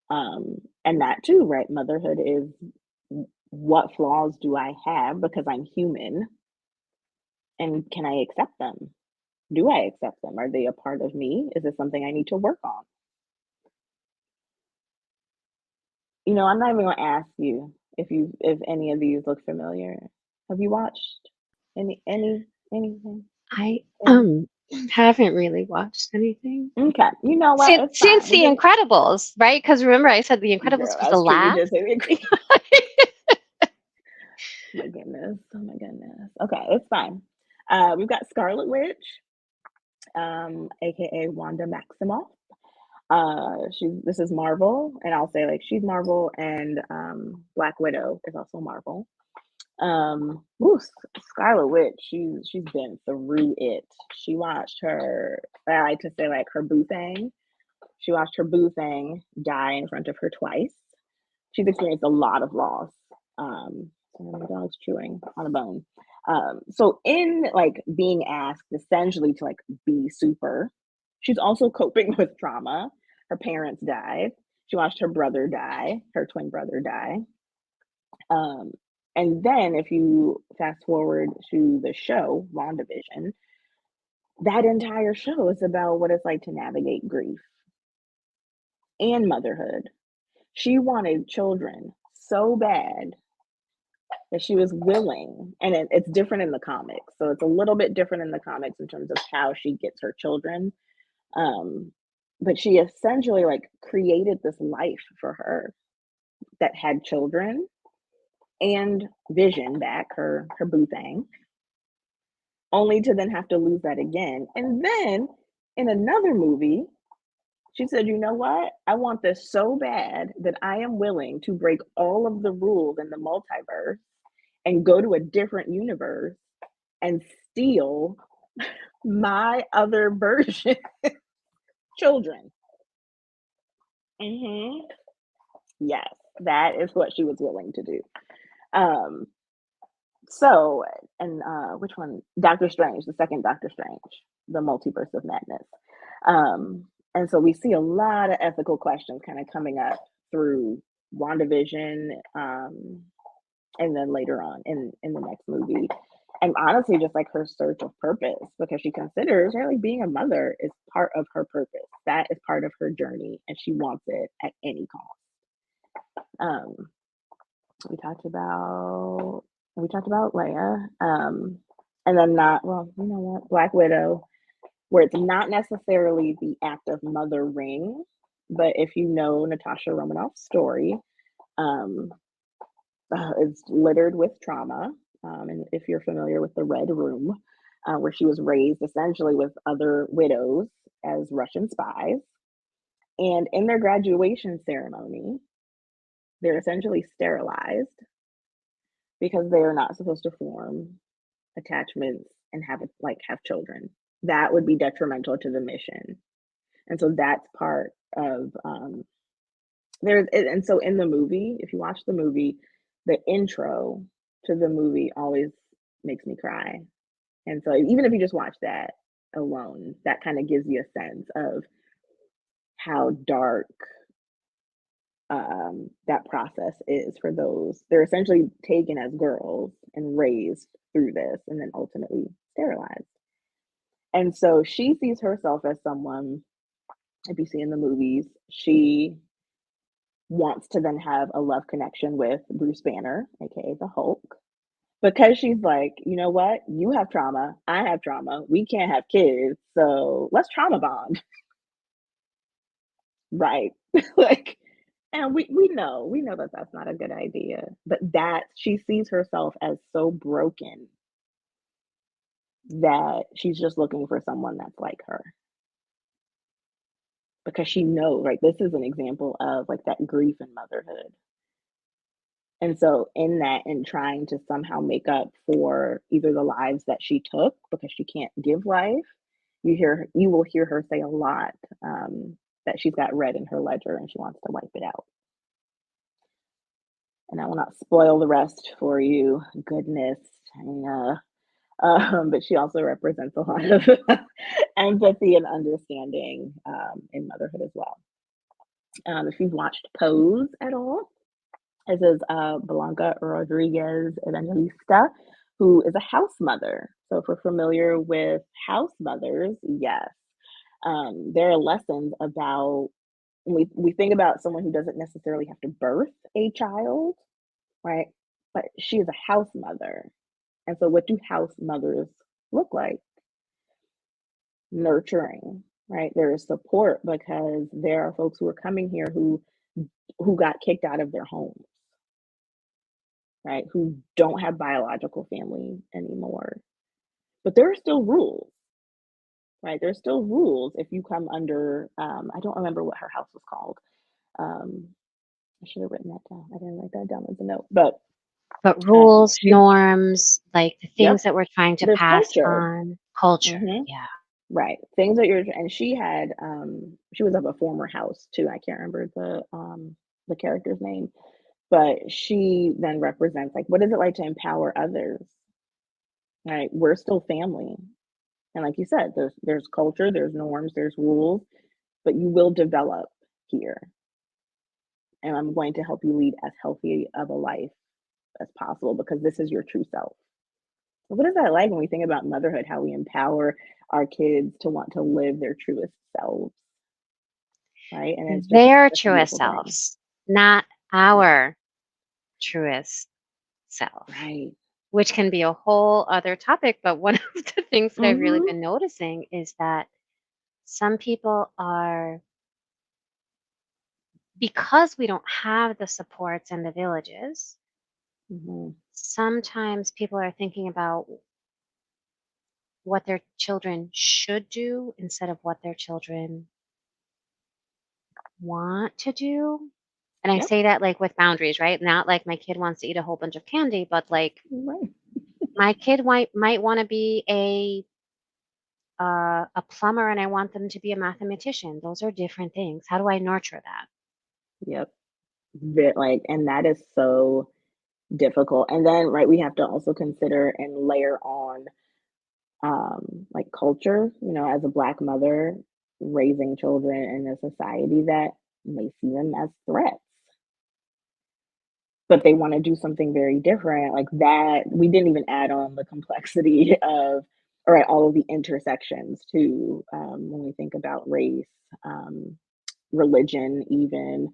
And that too, right? Motherhood is what flaws do I have because I'm human, and can I accept them? Do I accept them? Are they a part of me? Is it something I need to work on? You know, I'm not even gonna ask you if any of these look familiar. Have you watched anything? I Any? haven't really watched anything. Okay, you know what? Since It's since fine. The Incredibles, right? Because remember I said The Girl, Incredibles was the that's true. You did last. say the my goodness. Oh my goodness. Okay, it's fine. We've got Scarlet Witch, aka Wanda Maximoff. This is Marvel, and I'll say like she's Marvel, and Black Widow is also Marvel. Ooh, Scarlet Witch, she's been through it. She watched her, I like to say like her boo thing. She watched her boo thing die in front of her twice. She's experienced a lot of loss. My dog's chewing on a bone. So in like being asked essentially to like be super, she's also coping with trauma. Her parents died. She watched her brother die, her twin brother die. Um, and then if you fast forward to the show, WandaVision, that entire show is about what it's like to navigate grief and motherhood. She wanted children so bad that she was willing, and it's different in the comics. So it's a little bit different in the comics in terms of how she gets her children. Um, but she essentially like created this life for her that had children and Vision back, her boo thing, only to then have to lose that again. And then in another movie, she said, you know what? I want this so bad that I am willing to break all of the rules in the multiverse and go to a different universe and steal my other version children. Mm-hmm. Yes, that is what she was willing to do. Um, so, and which one? Doctor Strange, the second Doctor Strange, the multiverse of madness. Um, and so we see a lot of ethical questions kind of coming up through WandaVision, and then later on in the next movie. And honestly, just like her search of purpose, because she considers really being a mother is part of her purpose. That is part of her journey, and she wants it at any cost. Um, we talked about we talked about Leia, and then not well. You know what? Black Widow, where it's not necessarily the act of mothering, but if you know Natasha Romanoff's story, um, it's littered with trauma. And if you're familiar with the Red Room, where she was raised essentially with other widows as Russian spies, and in their graduation ceremony, they're essentially sterilized because they are not supposed to form attachments and have children. That would be detrimental to the mission, and so that's part of there's and so in the movie, if you watch the movie, the intro to the movie always makes me cry. And so even if you just watch that alone, that kind of gives you a sense of how dark that process is for those. They're essentially taken as girls and raised through this and then ultimately sterilized. And so she sees herself as someone, if you see in the movies, she wants to then have a love connection with Bruce Banner, aka the Hulk, because she's like, you know what? You have trauma. I have trauma. We can't have kids. So let's trauma bond. right. Like, and we know that that's not a good idea, but that she sees herself as so broken that she's just looking for someone that's like her because she knows, right? This is an example of like that grief in motherhood. And so in that, in trying to somehow make up for either the lives that she took because she can't give life, you will hear her say a lot, that she's got red in her ledger and she wants to wipe it out. And I will not spoil the rest for you. Goodness. And, but she also represents a lot of empathy and understanding, in motherhood as well. If you've watched Pose at all, this is Blanca Rodriguez Evangelista, who is a house mother. So if we're familiar with house mothers, yes, there are lessons about when we think about someone who doesn't necessarily have to birth a child, right? But she is a house mother. And so what do house mothers look like? Nurturing, right? There is support because there are folks who are coming here who got kicked out of their homes, right? Who don't have biological family anymore. But there are still rules, right? There's still rules if you come under, I don't remember what her house was called. Um, I should have written that down. I didn't write that down as a note. But But rules, she, norms, like the things yep, that we're trying to there's pass culture. on, culture. Hmm. Yeah. Right. Things that you're, and she was of a former house too. I can't remember the character's name, but she then represents like, what is it like to empower others? Right. We're still family. And like you said, there's culture, there's norms, there's rules, but you will develop here. And I'm going to help you lead as healthy of a life as possible because this is your true self. So what is that like when we think about motherhood, how we empower our kids to want to live their truest selves, right? And it's just Their such a truest beautiful thing. selves, not Yeah. our truest self, Right. which can be a whole other topic. But one of the things that I've really Mhm. been noticing is that some people are, because we don't have the supports in the villages, Mhm. sometimes people are thinking about what their children should do instead of what their children want to do. And I Yep. say that like with boundaries, right? Not like my kid wants to eat a whole bunch of candy, but like Right. my kid might want to be a plumber and I want them to be a mathematician. Those are different things. How do I nurture that? Yep. Like, and that is so difficult. And then, right, we have to also consider and layer on like culture, as a Black mother raising children in a society that may see them as threats, but they want to do something very different. Like that, we didn't even add on the complexity of, all right, all of the intersections too, when we think about race, um, religion, even.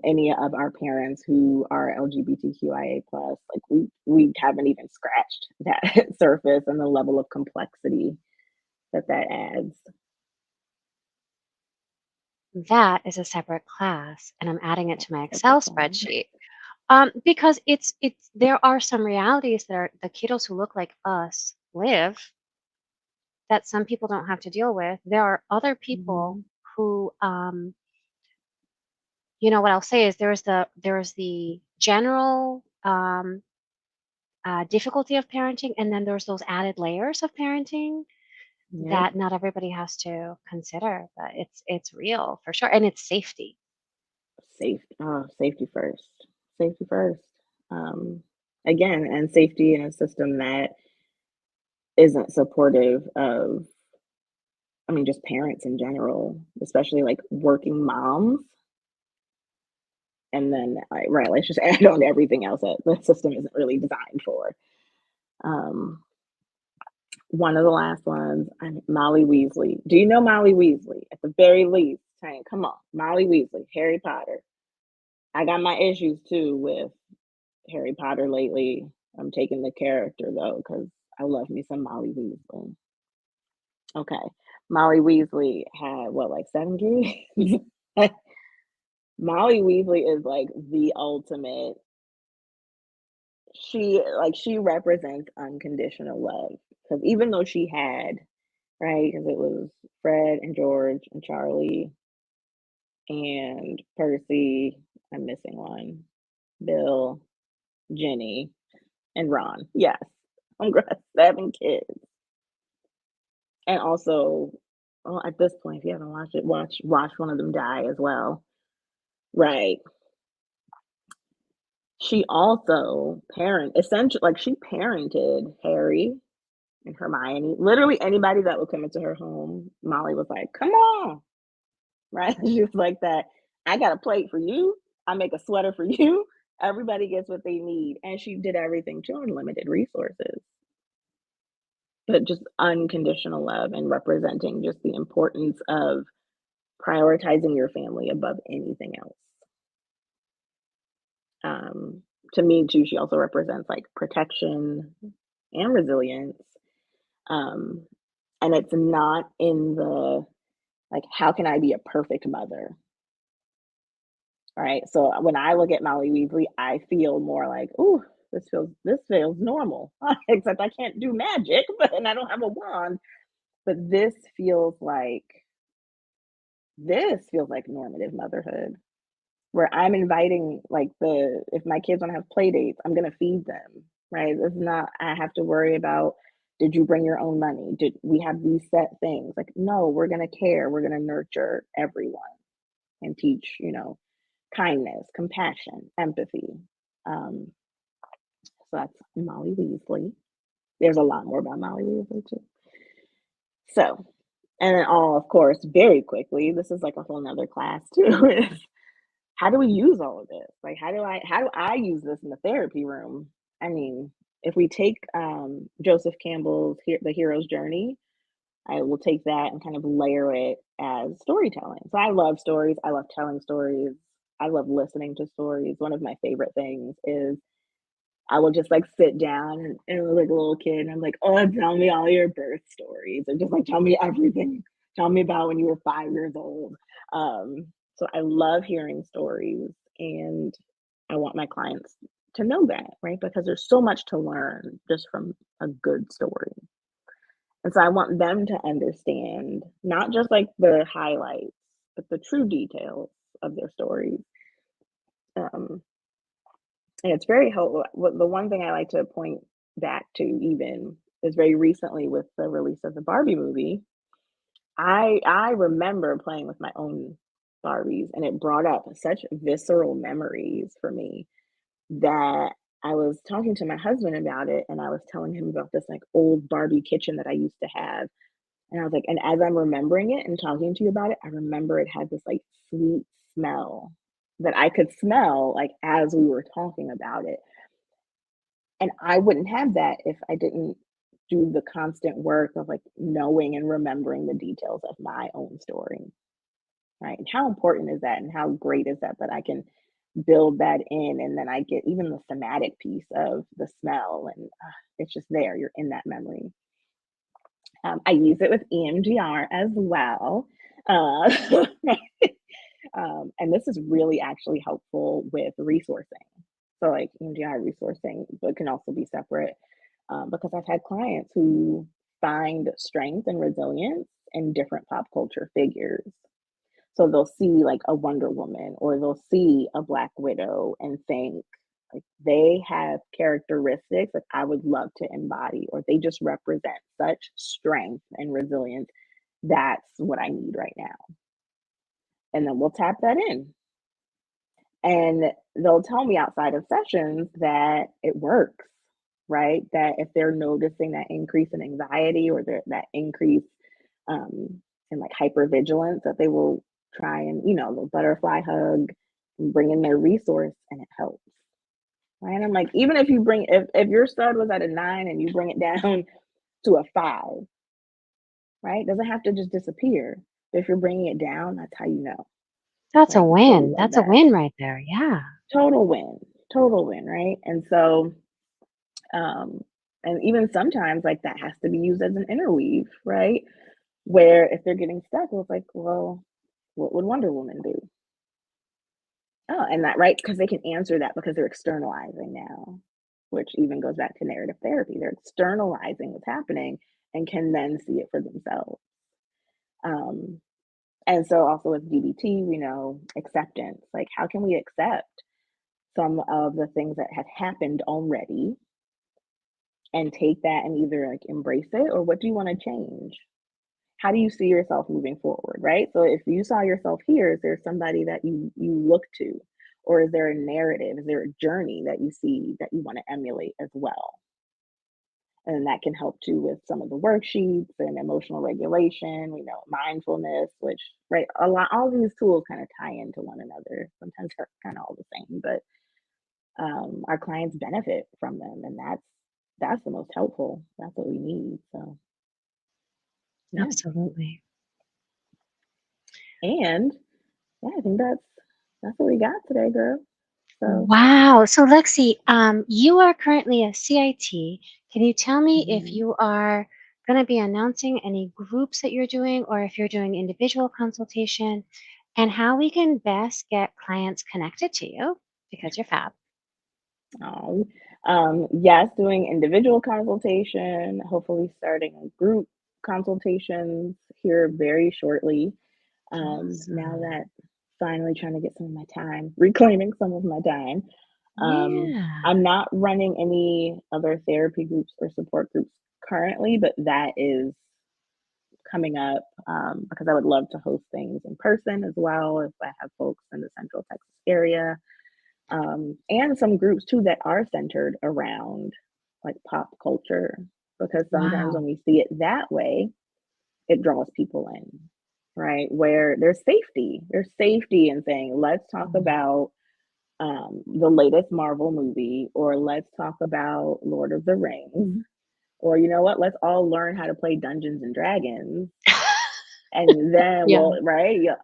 Any of our parents who are LGBTQIA plus, like we haven't even scratched that surface and the level of complexity that adds. That is a separate class, and I'm adding it to my Separate Excel class. spreadsheet. Because it's there are some realities that are the kiddos who look like us live that some people don't have to deal with. There are other people Mhm. who, what I'll say is there's the general difficulty of parenting, and then there's those added layers of parenting Yep. that not everybody has to consider. But it's real for sure, and it's safety. Safety first. Safety first. Um, Again, and safety in a system that isn't supportive of, I mean, just parents in general, especially like working moms. And then, right, let's just add on to everything else that the system isn't really designed for. Um, One of the last ones, Molly Weasley. Do you know Molly Weasley? At the very least, Tank, come on, Molly Weasley, Harry Potter. I got my issues too with Harry Potter lately. I'm taking the character though, because I love me some Molly Weasley. Okay. Molly Weasley had what, like 7 kids? Molly Weasley is like the ultimate. She represents unconditional love, because even though she had, right, because it was Fred and George and Charlie and Percy, I'm missing one, Bill, Jenny, and Ron. Yes, I'm 7 kids. And also, well, at this point, if you haven't watched it, watch one of them die as well. Right. She also essentially, like, she parented Harry and Hermione. Literally anybody that would come into her home, Molly was like, "Come on," right? She was like that. I got a plate for you. I make a sweater for you. Everybody gets what they need, and she did everything to unlimited resources, but just unconditional love and representing just the importance of prioritizing your family above anything else. Um, to me, too, she also represents like protection and resilience. Um, and it's not in the like, how can I be a perfect mother? Right. So when I look at Molly Weasley, I feel more like, oh, this feels normal. Except I can't do magic, and I don't have a wand. But this feels like normative motherhood, where I'm inviting like if my kids want to have play dates, I'm gonna feed them, right? It's not I have to worry about, did you bring your own money? Did we have these set things? Like, no, we're gonna care, we're gonna nurture everyone and teach, kindness, compassion, empathy. Um, so that's Molly Weasley. There's a lot more about Molly Weasley too. So, and then of course, very quickly, this is like a whole nother class too, is how do we use all of this? Like, how do I use this in the therapy room? I mean, if we take Joseph Campbell's The Hero's Journey, I will take that and kind of layer it as storytelling. So I love stories. I love telling stories. I love listening to stories. One of my favorite things is I will just like sit down and like a little kid, and I'm like, oh, tell me all your birth stories, or just like tell me everything. Tell me about when you were 5 years old. So I love hearing stories, and I want my clients to know that, right? Because there's so much to learn just from a good story. And so I want them to understand not just like the highlights, but the true details of their stories. Um, and it's very helpful. The one thing I like to point back to even is very recently with the release of the Barbie movie. I remember playing with my own Barbies, and it brought up such visceral memories for me that I was talking to my husband about it, and I was telling him about this like old Barbie kitchen that I used to have. And I was like, and as I'm remembering it and talking to you about it, I remember it had this like sweet smell that I could smell like as we were talking about it. And I wouldn't have that if I didn't do the constant work of like knowing and remembering the details of my own story. Right. And how important is that? And how great is that I can build that in, and then I get even the thematic piece of the smell, and it's just there. You're in that memory. I use it with EMDR as well. Uh, and this is really actually helpful with resourcing. So, like EMDR resourcing, but can also be separate, because I've had clients who find strength and resilience in different pop culture figures. So they'll see like a Wonder Woman, or they'll see a Black Widow and think like they have characteristics that I would love to embody, or they just represent such strength and resilience. That's what I need right now. And then we'll tap that in. And they'll tell me outside of sessions that it works, right? That if they're noticing that increase in anxiety, or that increase in like hypervigilance, that they will try and, the butterfly hug and bring in their resource, and it helps. Right. I'm like, even if if your stud was at a 9 and you bring it down to a 5, right? It doesn't have to just disappear. But if you're bringing it down, that's how you know. That's a Right. So we win. love That's a that. win right there. Yeah. Total win, right? And so, um, and even sometimes like that has to be used as an interweave, right? Where if they're getting stuck, it's like, well, What would Wonder Woman do? Oh, and that right, because they can answer that because they're externalizing now, which even goes back to narrative therapy. They're externalizing what's happening and can then see it for themselves. Um, and so also with DBT, we know acceptance. Like, how can we accept some of the things that have happened already and take that and either like embrace it, or what do you want to change? How do you see yourself moving forward, right? So if you saw yourself here, is there somebody that you look to, or is there a narrative, is there a journey that you see that you want to emulate as well? And that can help too with some of the worksheets and emotional regulation, mindfulness, which, right, a lot, all these tools kind of tie into one another. Sometimes they're kind of all the same, but our clients benefit from them, and that's the most helpful. That's what we need. So yeah, Absolutely. and yeah, I think that's what we got today, girl. So Wow. So Lexi, you are currently a CIT. Can you tell me if mhm. you are going to be announcing any groups that you're doing or if you're doing individual consultation and how we can best get clients connected to you because you're fab? um, yes, doing individual consultation, hopefully starting group consultations here very shortly. Now Awesome. that finally trying to get some of my time, reclaiming some of my time. Yeah. I'm not running any other therapy groups or support groups currently, but that is coming up because I would love to host things in person as well if I have folks in the Central Texas area. And some groups too that are centered around like pop culture, because sometimes when Wow. we see it that way, it draws people in, right? Where there's safety in saying, let's talk Mm. about the latest Marvel movie, or let's talk about Lord of the Rings, or you know what, let's all learn how to play Dungeons and Dragons, and then Yeah, we'll, right, yeah,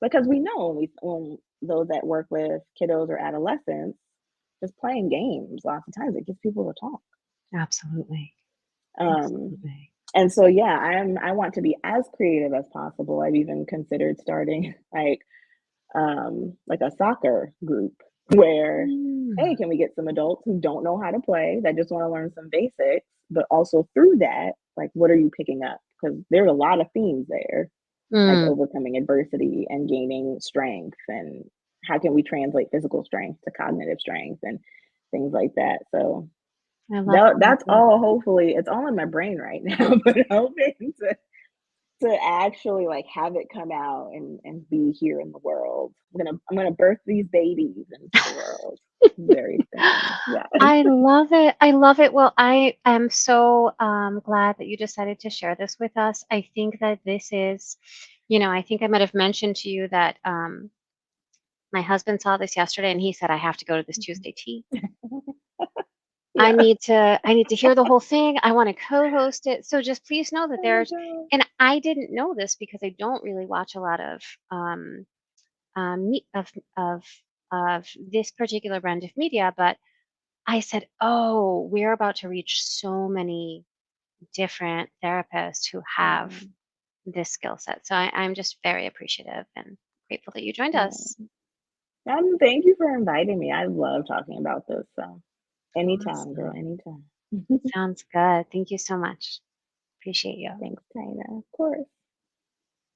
because we know when those that work with kiddos or adolescents, just playing games lots of times it gets people to talk. absolutely. Um, Absolutely. and so yeah, I want to be as creative as possible. I've even considered starting like a soccer group where, hey, Mm. can we get some adults who don't know how to play that just want to learn some basics, but also through that, like, what are you picking up? Because there's a lot of themes there, like Mm. overcoming adversity and gaining strength, and how can we translate physical strength to cognitive strength and things like that. So I love it. I love that's it. all, hopefully it's all in my brain right now, but hoping to actually like have it come out and be here in the world. I'm gonna birth these babies into the world very soon. Yeah. I love it. I love it. Well, I am so glad that you decided to share this with us. I think that this is, I think I might have mentioned to you that my husband saw this yesterday and he said, I have to go to this Tuesday tea. Yeah. I need to hear the whole thing. I want to co-host it. So just please know that Oh my there's, god. and I didn't know this because I don't really watch a lot of um, me, of this particular brand of media, but I said, "Oh, we're about to reach so many different therapists who have Yeah. this skill set." So I'm just very appreciative and grateful that you joined us. Yeah. Thank you for inviting me. I love talking about this. So anytime, girl, Awesome. anytime. Sounds good. Thank you so much. Appreciate you. Thanks, Tina. Of course.